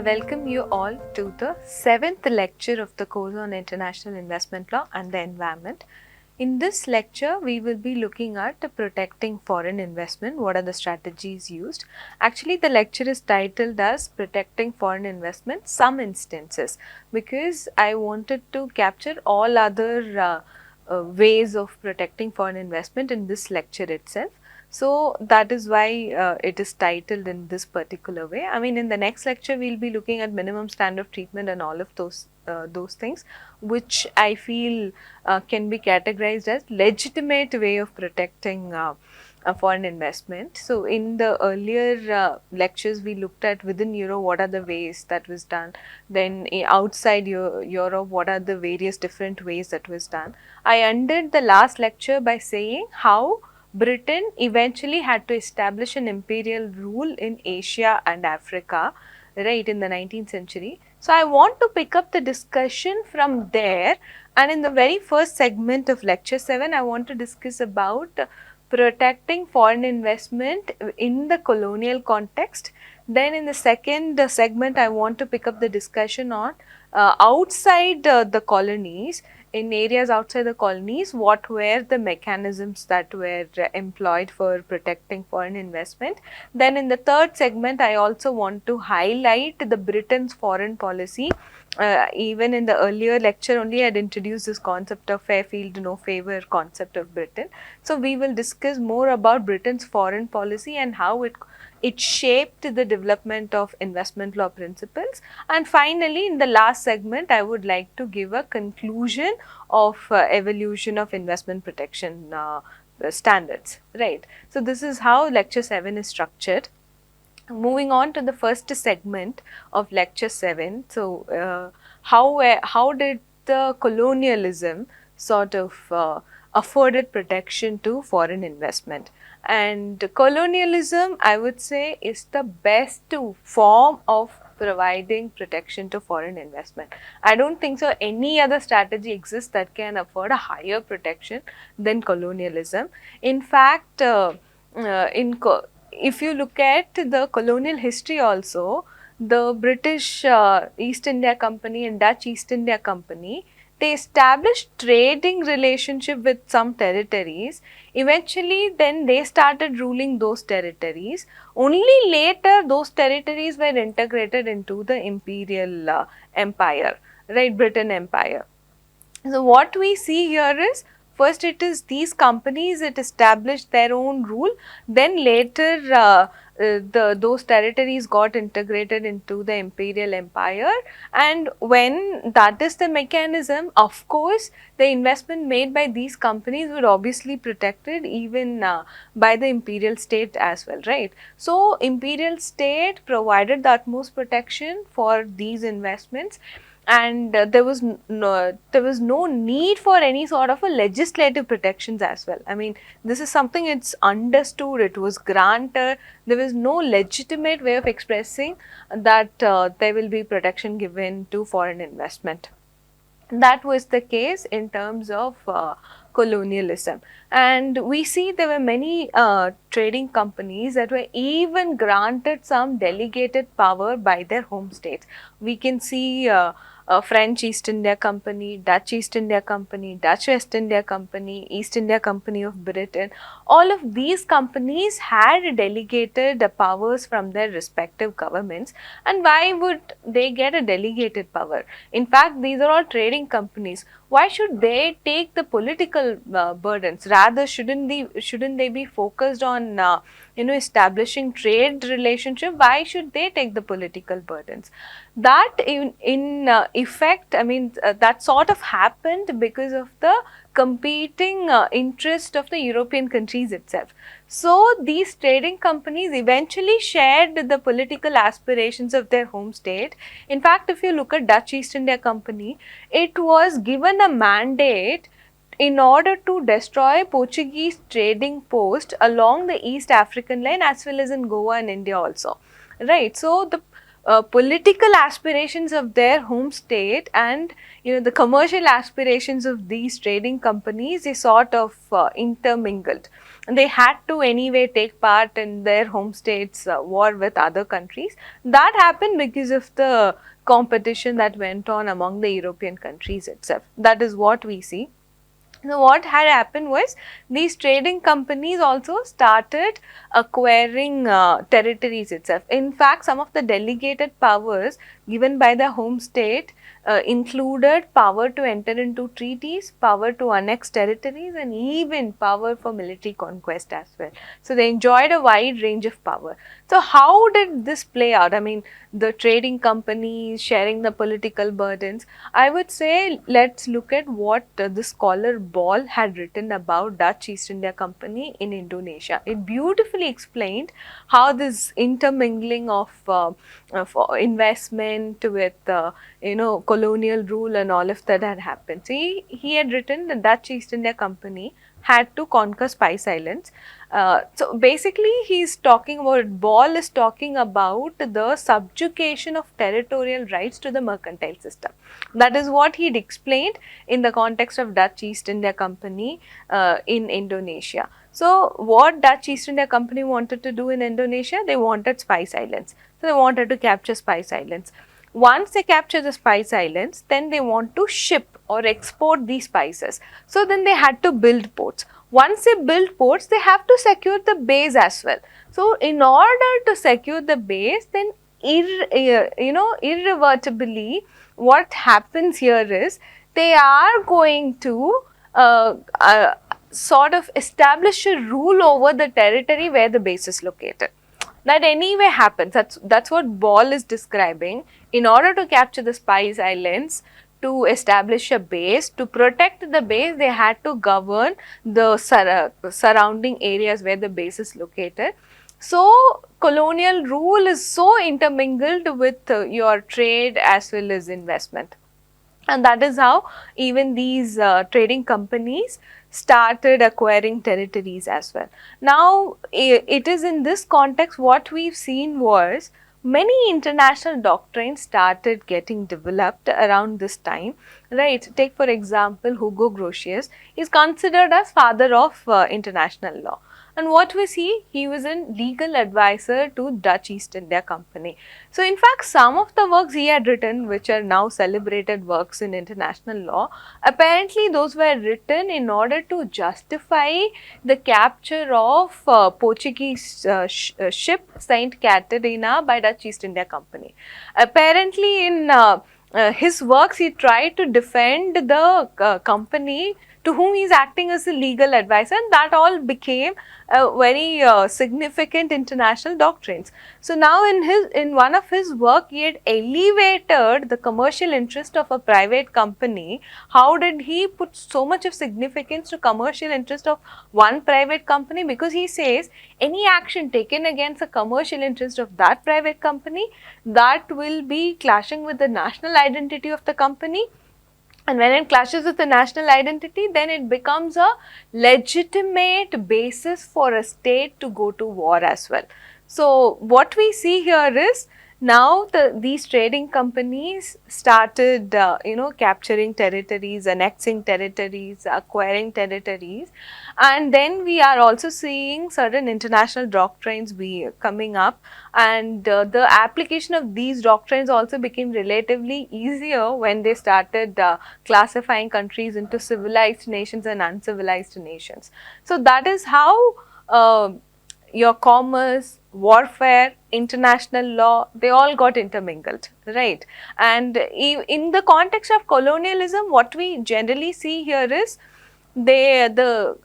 welcome you all to the 7th lecture of the course on International Investment Law and the Environment. In this lecture, we will be looking at protecting foreign investment. What are the strategies used? Actually, the lecture is titled as Protecting Foreign Investment, Some Instances, because I wanted to capture all other ways of protecting foreign investment in this lecture itself. So that is why it is titled in this particular way. I mean, in the next lecture, we'll be looking at minimum standard of treatment and all of those things, which I feel can be categorized as legitimate way of protecting a foreign investment. So in the earlier lectures, we looked at within Europe what are the ways that was done. Then outside Europe, what are the various different ways that was done. I ended the last lecture by saying how Britain eventually had to establish an imperial rule in Asia and Africa, right, in the 19th century. So I want to pick up the discussion from there, and in the very first segment of lecture 7, I want to discuss about protecting foreign investment in the colonial context. Then in the second segment, I want to pick up the discussion on outside the colonies, in areas outside the colonies, what were the mechanisms that were employed for protecting foreign investment. Then in the third segment, I also want to highlight the Britain's foreign policy. Even in the earlier lecture only, I had introduced this concept of fair field, no favor concept of Britain. So we will discuss more about Britain's foreign policy and how it shaped the development of investment law principles. And finally, in the last segment, I would like to give a conclusion of evolution of investment protection standards, right. So this is how lecture 7 is structured. Moving on to the first segment of lecture 7. So how did the colonialism sort of afforded protection to foreign investment? And colonialism, I would say, is the best form of providing protection to foreign investment. I don't think so any other strategy exists that can afford a higher protection than colonialism. In fact, if you look at the colonial history also, the British East India Company and Dutch East India Company, they established trading relationship with some territories. Eventually, then they started ruling those territories. Only later, those territories were integrated into the imperial empire, right, Britain Empire. So what we see here is, first it is these companies, it established their own rule, then later those territories got integrated into the imperial empire, and when that is the mechanism, of course the investment made by these companies would obviously protected even by the imperial state as well, right. So imperial state provided the utmost protection for these investments, and there was no need for any sort of a legislative protections as well. I mean, this is something it's understood, it was granted, there was no legitimate way of expressing that there will be protection given to foreign investment. That was the case in terms of colonialism, and we see there were many trading companies that were even granted some delegated power by their home states. We can see French East India Company, Dutch East India Company, Dutch West India Company, East India Company of Britain. All of these companies had delegated powers from their respective governments. And why would they get a delegated power? In fact, these are all trading companies. Why should they take the political burdens? Rather, shouldn't they be focused on establishing trade relationship? Why should they take the political burdens? That in effect, I mean, that sort of happened because of the competing interest of the European countries itself. So these trading companies eventually shared the political aspirations of their home state. In fact, if you look at Dutch East India Company, it was given a mandate in order to destroy Portuguese trading post along the East African line as well as in Goa and India also, right. So the political aspirations of their home state and the commercial aspirations of these trading companies is sort of intermingled. And they had to anyway take part in their home state's war with other countries. That happened because of the competition that went on among the European countries itself. That is what we see. Now, what had happened was these trading companies also started acquiring territories itself. In fact, some of the delegated powers given by the home state included power to enter into treaties, power to annex territories, and even power for military conquest as well. So, they enjoyed a wide range of power. So, how did this play out? I mean, the trading companies sharing the political burdens. I would say let's look at what the scholar Ball had written about Dutch East India Company in Indonesia. It beautifully explained how this intermingling of investment with colonial rule and all of that had happened. See, he had written the Dutch East India Company had to conquer Spice Islands. So basically he's talking about, Ball is talking about the subjugation of territorial rights to the mercantile system. That is what he'd explained in the context of Dutch East India Company in Indonesia. So what Dutch East India Company wanted to do in Indonesia, they wanted Spice Islands. So they wanted to capture Spice Islands. Once they capture the Spice Islands, then they want to ship or export these spices. So then they had to build ports. Once they build ports, they have to secure the base as well. So in order to secure the base, then irrevertibly, what happens here is they are going to sort of establish a rule over the territory where the base is located. That anyway happens. That's what Ball is describing. In order to capture the Spice Islands, to establish a base, to protect the base, they had to govern the surrounding areas where the base is located. So, colonial rule is so intermingled with your trade as well as investment. And that is how even these trading companies started acquiring territories as well. Now, it is in this context what we've seen was many international doctrines started getting developed around this time, right? Take for example, Hugo Grotius is considered as father of international law. And what we see, he was a legal advisor to Dutch East India Company. So in fact, some of the works he had written, which are now celebrated works in international law, apparently those were written in order to justify the capture of Portuguese ship Saint Catarina by Dutch East India Company. Apparently in his works, he tried to defend the company to whom he is acting as a legal advisor, and that all became very significant international doctrines. So now in one of his work, he had elevated the commercial interest of a private company. How did he put so much of significance to commercial interest of one private company? Because he says any action taken against the commercial interest of that private company, that will be clashing with the national identity of the company. And when it clashes with the national identity, then it becomes a legitimate basis for a state to go to war as well. So what we see here is now these trading companies started capturing territories, annexing territories, acquiring territories, and then we are also seeing certain international doctrines be coming up, and the application of these doctrines also became relatively easier when they started classifying countries into civilized nations and uncivilized nations. So that is how your commerce, warfare, international law, they all got intermingled, right? And in the context of colonialism, what we generally see here is the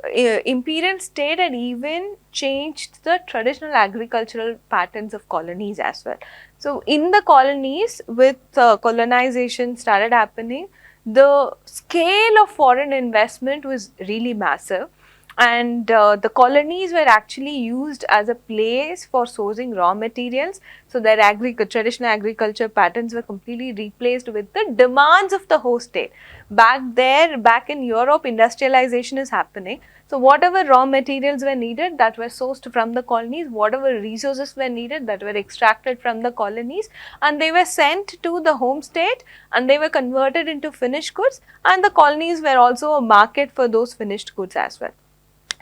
imperial state had even changed the traditional agricultural patterns of colonies as well. So in the colonies, with colonization started happening, the scale of foreign investment was really massive. And the colonies were actually used as a place for sourcing raw materials. So their traditional agriculture patterns were completely replaced with the demands of the host state. Back in Europe, industrialization is happening. So whatever raw materials were needed that were sourced from the colonies, whatever resources were needed that were extracted from the colonies, and they were sent to the home state and they were converted into finished goods, and the colonies were also a market for those finished goods as well.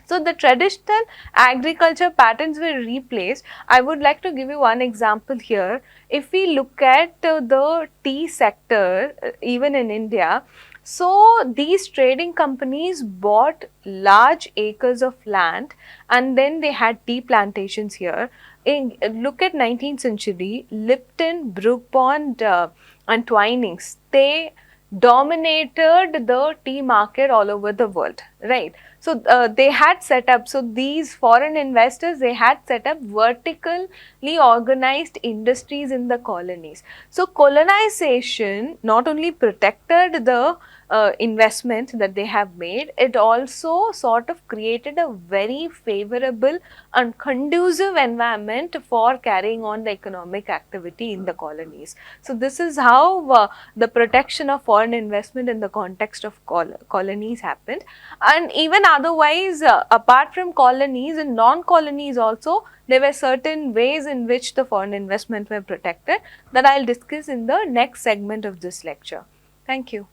So the traditional agriculture patterns were replaced. I would like to give you one example here. If we look at the tea sector, even in India, so these trading companies bought large acres of land and then they had tea plantations here. Look at 19th century, Lipton, Brook Bond and Twinings, they dominated the tea market all over the world, right? So they had set up, so these foreign investors, they had set up vertically organized industries in the colonies. So colonization not only protected the investment that they have made, it also sort of created a very favorable and conducive environment for carrying on the economic activity in the colonies. So this is how the protection of foreign investment in the context of colonies happened. And even otherwise, apart from colonies, in non-colonies also, there were certain ways in which the foreign investment were protected that I will discuss in the next segment of this lecture. Thank you.